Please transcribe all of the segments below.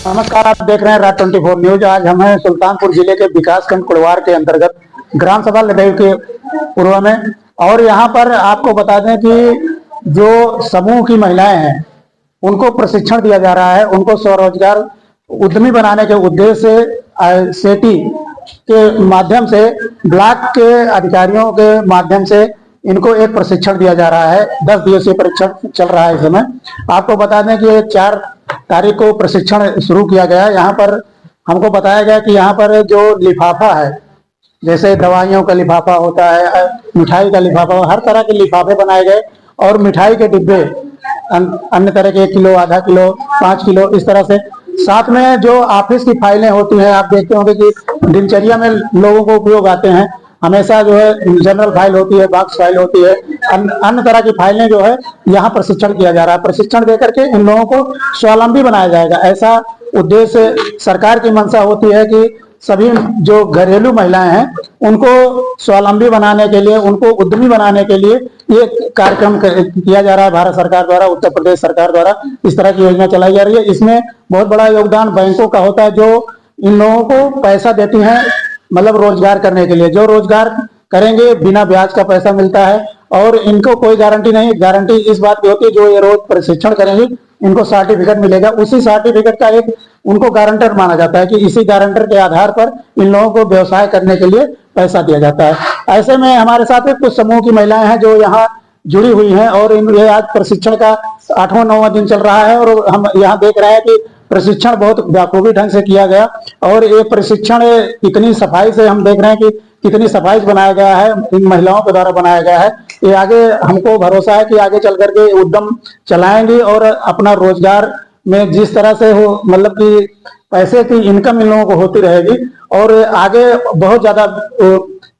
नमस्कार, आप देख रहे हैं राज 24 न्यूज। आज हम हैं सुल्तानपुर जिले के विकासखंड कुड़वार के अंतर्गत ग्राम सभा लड़ाई के पूर्व में। और यहाँ पर आपको बता दें कि जो समूह की महिलाएं हैं उनको प्रशिक्षण दिया जा रहा है। उनको स्वरोजगार उद्यमी बनाने के उद्देश्य से सेटी के माध्यम से, ब्लॉक के अधिकारियों के माध्यम से इनको एक प्रशिक्षण दिया जा रहा है। 10 दिवसीय परीक्षण चल रहा है इस समय। आपको बता दें कि 4 तारीख को प्रशिक्षण शुरू किया गया। यहाँ पर हमको बताया गया कि यहाँ पर जो लिफाफा है, जैसे दवाइयों का लिफाफा होता है, मिठाई का लिफाफा, हर तरह के लिफाफे बनाए गए और मिठाई के डिब्बे अन्य तरह के 1 किलो, आधा किलो, 5 किलो, इस तरह से। साथ में जो ऑफिस की फाइलें होती हैं, आप देखते होंगे कि दिनचर्या में लोगों को उपयोग आते हैं, हमेशा जो है जनरल फाइल होती है, बॉक्स फाइल होती है, अन्य तरह की फाइलें जो है यहाँ प्रशिक्षण किया जा रहा है। प्रशिक्षण देकर के इन लोगों को स्वावलंबी बनाया जाएगा। ऐसा उद्देश्य सरकार की मंशा होती है कि सभी जो घरेलू महिलाएं हैं उनको स्वावलंबी बनाने के लिए, उनको उद्यमी बनाने के लिए ये कार्यक्रम किया जा रहा है। भारत सरकार द्वारा, उत्तर प्रदेश सरकार द्वारा इस तरह की योजना चलाई जा रही है। इसमें बहुत बड़ा योगदान बैंकों का होता है, जो इन लोगों को पैसा देती हैं, मतलब रोजगार करने के लिए। जो रोजगार करेंगे बिना ब्याज का पैसा मिलता है और इनको कोई गारंटी नहीं। गारंटी इस बात की होती है, जो ये रोज प्रशिक्षण करेंगे इनको सर्टिफिकेट मिलेगा। उसी सर्टिफिकेट का एक उनको गारंटर माना जाता है कि इसी गारंटर के आधार पर इन लोगों को व्यवसाय करने के लिए पैसा दिया जाता है। ऐसे में हमारे साथ कुछ समूह की महिलाएं हैं जो यहाँ जुड़ी हुई हैं और ये आज प्रशिक्षण का 8वां 9वां दिन चल रहा है। और हम यहाँ देख रहे हैं कि प्रशिक्षण बहुत बखूबी ढंग से किया गया और ये प्रशिक्षण इतनी सफाई से, हम देख रहे हैं कि कितनी सफाई से बनाया गया है, इन महिलाओं के द्वारा बनाया गया है। ये आगे हमको भरोसा है कि आगे चल करके उद्यम चलाएंगी और अपना रोजगार में जिस तरह से हो, मतलब कि पैसे की इनकम इन लोगों को होती रहेगी और आगे बहुत ज्यादा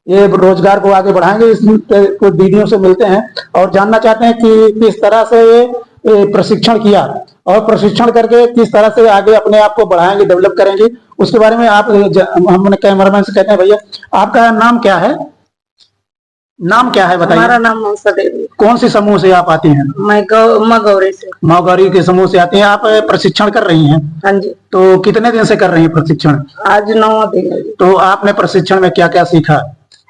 ये रोजगार को आगे बढ़ाएंगे। इस कुछ दीदियों से मिलते हैं और जानना चाहते हैं कि किस तरह से ये प्रशिक्षण किया और प्रशिक्षण करके किस तरह से आगे अपने आप को बढ़ाएंगे, डेवलप करेंगे, उसके बारे में आप हमने कैमरामैन से कहते हैं, भैया आपका नाम क्या है? नाम क्या है बताइए। हमारा नाम मनसा देवी। कौन सी समूह से आप आती हैं? मैं मगौरी से। मगौरी के समूह से आती हैं। आप प्रशिक्षण कर रही हैं? हाँ जी। तो कितने दिन से कर रही हैं प्रशिक्षण? आज 9वां दिन है। तो आपने प्रशिक्षण में क्या क्या सीखा?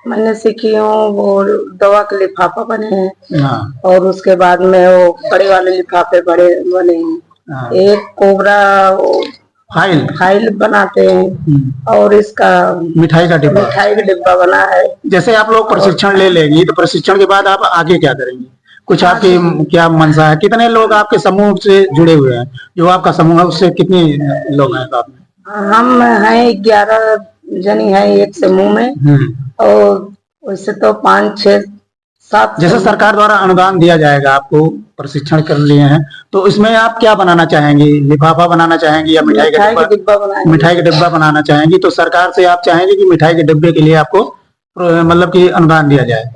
मैंने सीखी हूँ वो दवा के लिफाफा बने हैं। हाँ। और उसके बाद में वो बड़े वाले लिफाफे बड़े बने हैं। हाँ। एक कोबरा फाइल बनाते हैं और इसका मिठाई का डिब्बा बना है। जैसे आप लोग प्रशिक्षण ले लेंगी तो प्रशिक्षण के बाद आप आगे क्या करेंगी? कुछ आपकी क्या मंशा है? कितने लोग आपके समूह से जुड़े हुए हैं? जो आपका समूह है उससे कितने लोग हैं साथ में? हम हैं 11 जनी है एक समूह में और वैसे तो 5, 6, 7। जैसे सरकार द्वारा अनुदान दिया जाएगा, आपको प्रशिक्षण कर लिए हैं तो इसमें आप क्या बनाना चाहेंगी? लिफाफा बनाना चाहेंगी या मिठाई का डिब्बा? मिठाई का डिब्बा बनाना चाहेंगी। तो सरकार से आप चाहेंगे कि मिठाई के डिब्बे के लिए आपको मतलब कि अनुदान दिया जाए?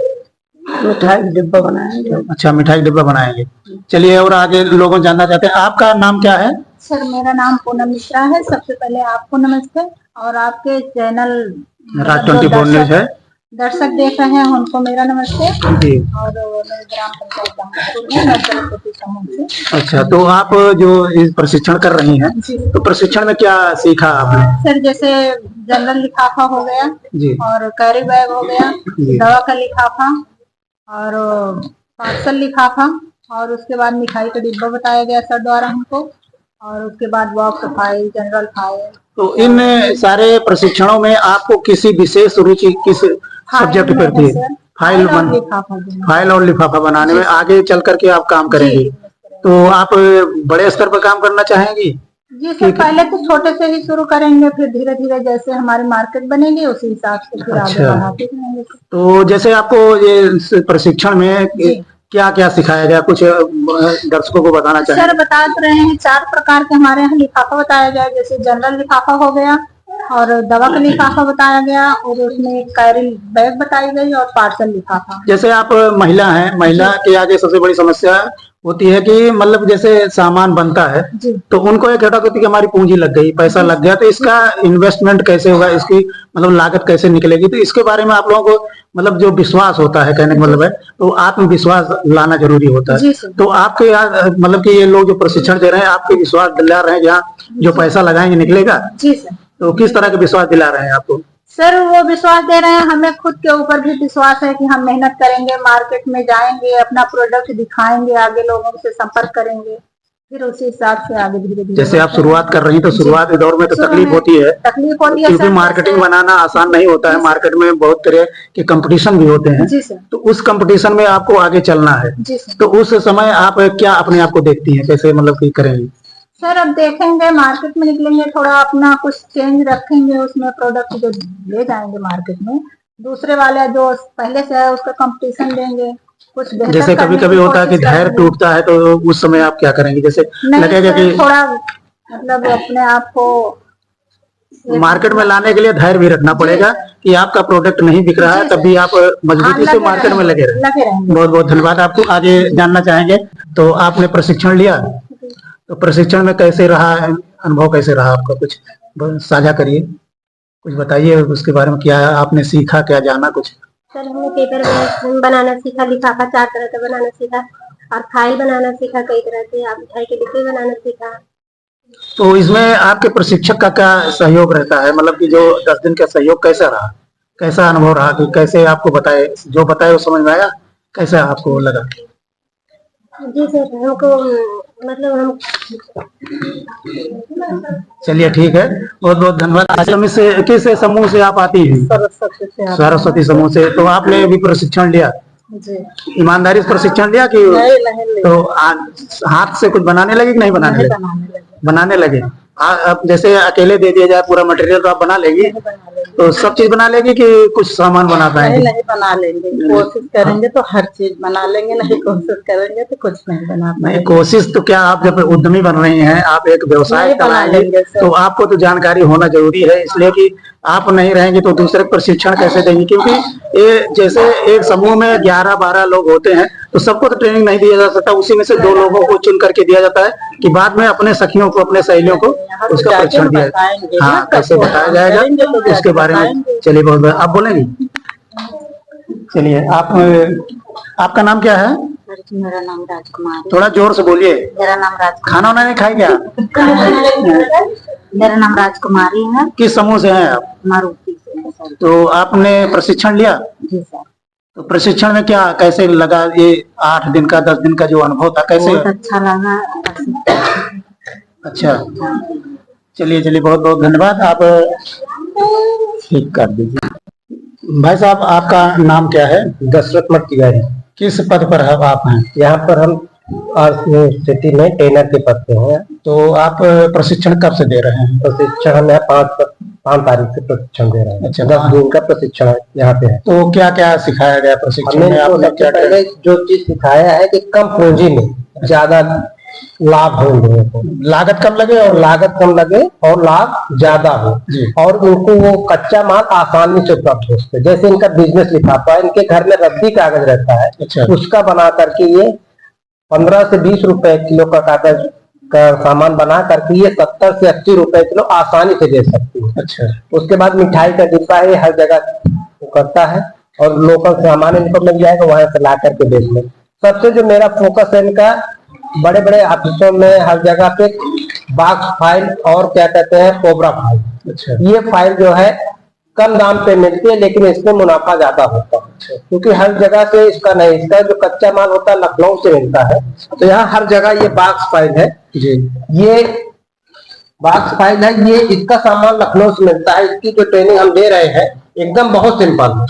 मिठाई का डिब्बा बनाएंगे। अच्छा, मिठाई का डिब्बा बनाएंगे। चलिए, और आगे लोगों जानना चाहते हैं, आपका नाम क्या है? सर, मेरा नाम पूनम मिश्रा है। सबसे पहले आपको नमस्ते और आपके चैनल राज 24 न्यूज है दर्शक देख रहे हैं उनको मेरा नमस्ते। जी। और मेरे ग्राम पंचायत समूह से। अच्छा, तो आप जो इस प्रशिक्षण कर रही हैं तो प्रशिक्षण में क्या सीखा आपने? सर, जैसे जनरल लिफाफा हो गया जी, और कैरी बैग हो गया, दवा का लिफाफा और पार्सल लिफाफा और उसके बाद मिठाई का डिब्बा बताया गया सर द्वारा हमको। और उसके बाद बॉक्स फाइल, जनरल फाइल। तो इन सारे प्रशिक्षणों में आपको किसी विशेष रुचि किस सब्जेक्ट पर थी? फाइल और लिफाफा बनाने में आगे चल करके आप काम करेंगी। तो आप बड़े स्तर पर काम करना चाहेंगी? जी सर, पहले तो छोटे से ही शुरू करेंगे, फिर धीरे धीरे जैसे हमारी मार्केट बनेगी उसी हिसाब से फिर आगे बढ़ाते रहेंगे। तो जैसे आपको ये प्रशिक्षण में क्या क्या सिखाया गया, कुछ दर्शकों को बताना चाहिए? सर, बता रहे हैं 4 प्रकार के हमारे यहाँ लिफाफा बताया गया। जैसे जनरल लिफाफा हो गया और दवा का लिफाफा बताया गया और उसमें कैरी बैग बताई गई और पार्सल लिफाफा। जैसे आप महिला हैं, महिला के आगे सबसे बड़ी समस्या होती है कि मतलब जैसे सामान बनता है जी। तो उनको एक घटक होती है कि हमारी पूंजी लग गई, पैसा लग गया, तो इसका इन्वेस्टमेंट कैसे होगा, इसकी मतलब लागत कैसे निकलेगी, तो इसके बारे में आप लोगों को मतलब जो विश्वास होता है, कहने का मतलब है, तो आत्मविश्वास लाना जरूरी होता जी है। सर। तो आपके यहाँ मतलब कि ये लोग जो प्रशिक्षण दे रहे हैं आपके विश्वास दिला रहे हैं, जहाँ जो पैसा लगाएंगे निकलेगा, जी सर। तो किस तरह का विश्वास दिला रहे हैं आपको? सर वो विश्वास दे रहे हैं, हमें खुद के ऊपर भी विश्वास है कि हम मेहनत करेंगे, मार्केट में जाएंगे, अपना प्रोडक्ट दिखाएंगे, आगे लोगों से संपर्क करेंगे, फिर उसी हिसाब से आगे धीरे धीरे। जैसे आप शुरुआत कर रही हैं तो शुरुआत के दौर में तो तकलीफ होती है, क्योंकि सर, मार्केटिंग बनाना आसान नहीं होता है, मार्केट में बहुत तरह के कंपटीशन भी होते हैं। जी सर। तो उस कंपटीशन में आपको आगे चलना है, जी सर। तो उस समय आप क्या अपने आप को देखती हैं, कैसे मतलब कि करेंगे? सर अब देखेंगे, मार्केट में निकलेंगे, थोड़ा अपना कुछ चेंज रखेंगे, उसमें प्रोडक्ट जो ले जाएंगे मार्केट में, दूसरे वाले जो पहले से है उसका कंपटीशन देंगे, कुछ बेहतर जैसे कभी करने की कभी होता है कि कोशिश धैर्य करेंगे। टूटता है, तो उस समय आप क्या करेंगे? जैसे नहीं लगेगा सर, कि थोड़ा मतलब अपने आप को मार्केट में लाने के लिए धैर्य भी रखना पड़ेगा कि आपका प्रोडक्ट नहीं बिक रहा है, तब भी आप मजबूती से मार्केट में लगे रहें। बहुत बहुत धन्यवाद आपको। आगे जानना चाहेंगे, तो आपने प्रशिक्षण लिया, तो प्रशिक्षण में कैसे रहा, अनुभव कैसे रहा आपका, कुछ साझा करिए, कुछ बताइए उसके बारे में, क्या आपने सीखा, क्या जाना कुछ? सर हमने पेपर बनाना सीखा, लिफाफा 4 तरह का बनाना सीखा, और फाइल बनाना सीखा, कई तरह के आप मिठाई के डिब्बे बनाना सीखा। तो इसमें आपके प्रशिक्षक का क्या सहयोग रहता है, मतलब कि जो 10 दिन का सहयोग कैसा रहा, कैसा अनुभव रहा, कि कैसे आपको बताए, जो बताए वो समझ में आया, कैसा आपको लगा? जी सर, हमको मतलब हम चलिए ठीक है, बहुत बहुत धन्यवाद। आश्रम से किस समूह से आप आती हैं? सरस्वती से आप- सरस्वती समूह से। तो आपने भी प्रशिक्षण लिया, जी। ईमानदारी से प्रशिक्षण लिया कि नहीं, तो हाथ से कुछ बनाने लगे कि नहीं बनाने लगे? बनाने लगे। बनाने लगे। अब जैसे अकेले दे दिया जाए पूरा मटेरियल तो आप बना लेगी, तो सब चीज बना लेगी कि कुछ सामान बना पाएंगे? नहीं बना लेंगे, कोशिश करेंगे तो हर चीज बना लेंगे, नहीं कोशिश करेंगे तो कुछ नहीं बना नहीं, पाएंगे। कोशिश तो क्या, आप जब उद्यमी बन रही हैं, आप एक व्यवसाय नहीं बना चलाएंगे, लेंगे सर। तो आपको तो जानकारी होना जरूरी है, इसलिए कि आप नहीं रहेंगे तो दूसरे को प्रशिक्षण कैसे देंगे, क्योंकि ये जैसे एक समूह में 11-12 लोग होते हैं, तो सबको तो ट्रेनिंग नहीं दिया जा सकता, उसी में से 2 लोगों को चुन करके दिया जाता है कि बाद में अपने सखियों को, अपने सहेलियों को उसका प्रशिक्षण दिया जाए। हाँ, कैसे बताया जाएगा उसके बारे में। चलिए बहुत बहुत, आप बोलेंगे? चलिए, आपका नाम क्या है? मेरा नाम राजकुमारी। थोड़ा जोर से बोलिए। मेरा नाम राजकुमारी। खाना वाना नहीं खाई क्या? मेरा नाम राजकुमारी है। किस समूह से हैं आप? मारुति से है सर। तो आपने प्रशिक्षण लिया, जी सर। तो प्रशिक्षण में क्या कैसे लगा, ये 8 दिन का 10 दिन का जो अनुभव था, कैसे? बहुत अच्छा लगा। अच्छा, चलिए चलिए, बहुत बहुत धन्यवाद। आप ठीक कर दीजिए। भाई साहब, आपका नाम क्या है? दशरथ मट्टिगारी। किस पद पर है आप हैं? यहाँ पर हम सिटी में ट्रेनर के पद पे हैं। तो आप प्रशिक्षण कब से दे रहे हैं? प्रशिक्षण हम यहाँ 5 तारीख से प्रशिक्षण दे रहे हैं। अच्छा, 10 दिन का प्रशिक्षण यहाँ पे है। तो क्या क्या सिखाया गया प्रशिक्षण हमने में? इनको आपने सबसे क्या पहले जो चीज सिखाया है कि कम पूंजी में ज्यादा लाभ हो लोगों को, लागत कम लगे और और लागत कम लगे और लाभ ज्यादा हो, जी। और उनको वो कच्चा माल आसानी से उपलब्ध हो सके। जैसे इनका बिजनेस लिफाफा है, इनके घर में रद्दी कागज रहता है, अच्छा। उसका बना करके ये 15 से 20 रुपए किलो का कागज का सामान बना करके ये 70 से 80 रुपए किलो आसानी से दे सकती है। अच्छा, उसके बाद मिठाई का डिब्बा है, हर जगह वो करता है, और लोकल सामान इनको मिल जाएगा, वहां से ला करके बेच ले। सबसे जो मेरा फोकस है इनका, बड़े बड़े ऑफिसों में हर जगह पे बॉक्स फाइल और क्या कहते हैं कोबरा फाइल, अच्छा, ये फाइल जो है कम दाम पे मिलती है, लेकिन इसमें मुनाफा ज्यादा होता है, क्योंकि हर जगह से इसका नहीं, इसका जो कच्चा माल होता है लखनऊ से मिलता है। तो यहाँ हर जगह ये बॉक्स फाइल है जी। ये बॉक्स फाइल है, ये इसका सामान लखनऊ से मिलता है। इसकी जो ट्रेनिंग हम दे रहे हैं एकदम बहुत सिंपल है।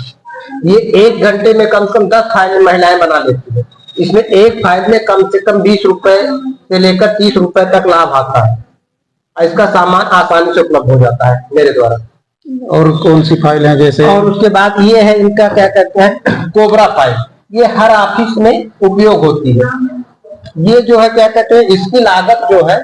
ये 1 घंटे में कम से कम 10 फाइल महिलाएं बना लेती है। इसमें एक फाइल में कम से कम 20 रुपए से लेकर 30 रुपए तक लाभ आता है, और इसका सामान आसानी से उपलब्ध हो जाता है मेरे द्वारा। और कौन सी फाइल है जैसे? और उसके बाद ये है इनका क्या कहते हैं कोबरा फाइल, ये हर ऑफिस में उपयोग होती है। ये जो है क्या कहते हैं, इसकी लागत जो है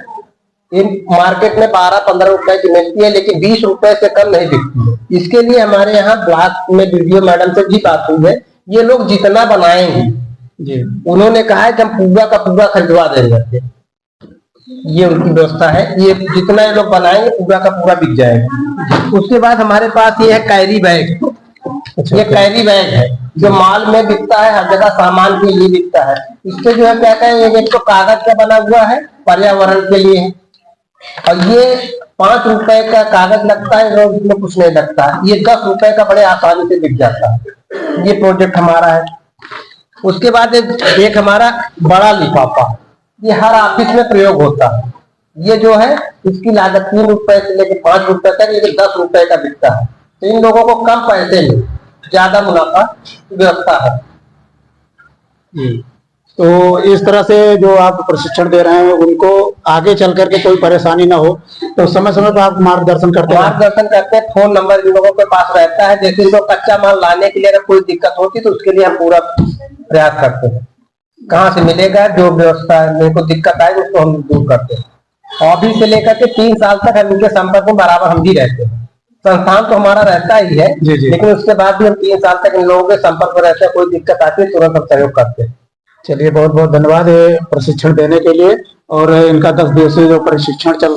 इन मार्केट में 12-15 रुपए की मिलती है, लेकिन 20 रुपए से कम नहीं बिकती है। इसके लिए हमारे यहाँ ब्लॉक में वीडियो मैडम से भी बात हुई है, ये लोग जितना बनाएंगे जी। उन्होंने कहा है कि हम पूरा का पूरा खरीदवा देंगे। ये उनकी व्यवस्था है, ये जितना ये लोग बनाएंगे पूरा का पूरा बिक जाएगा। उसके बाद हमारे पास ये है कैरी बैग। ये कैरी बैग है जो माल में बिकता है, हर जगह सामान के लिए बिकता है। इसके जो है क्या कहते हैं, एक तो कागज का बना हुआ है, पर्यावरण के लिए है, और ये 5 रुपए का कागज लगता है और इसमें कुछ नहीं लगता है। ये 10 रुपए का बड़े आसानी से बिक जाता है। ये प्रोजेक्ट हमारा है। उसके बाद एक हमारा बड़ा लिफाफा, ये हर ऑफिस में प्रयोग होता है। ये जो है इसकी लागत 3 रुपए से लेकर 5 रुपए तक, ये 10 रुपए का बिकता है। तो इन लोगों को कम पैसे में ज्यादा मुनाफा व्यवस्था है। तो इस तरह से जो आप प्रशिक्षण दे रहे हैं उनको आगे चल करके कोई परेशानी ना हो, तो समय समय पर आप मार्गदर्शन करते हैं। फोन नंबर इन लोगों के पास रहता है। जैसे इनको कच्चा माल लाने के लिए अगर कोई दिक्कत होती तो उसके लिए हम पूरा प्रयास करते हैं। कहाँ से मिलेगा, जो व्यवस्था मेरे को दिक्कत आए उसको हम दूर करते हैं। अभी से लेकर के 3 साल तक हम इनके संपर्क में बराबर हम भी रहते हैं। संस्थान तो हमारा रहता ही है, लेकिन उसके बाद भी हम 3 साल तक इन लोगों के संपर्क में रहते हैं। कोई दिक्कत आती है तुरंत हम सहयोग करते हैं। चलिए, बहुत बहुत धन्यवाद है प्रशिक्षण देने के लिए। और इनका 10 दिवसीय जो प्रशिक्षण चल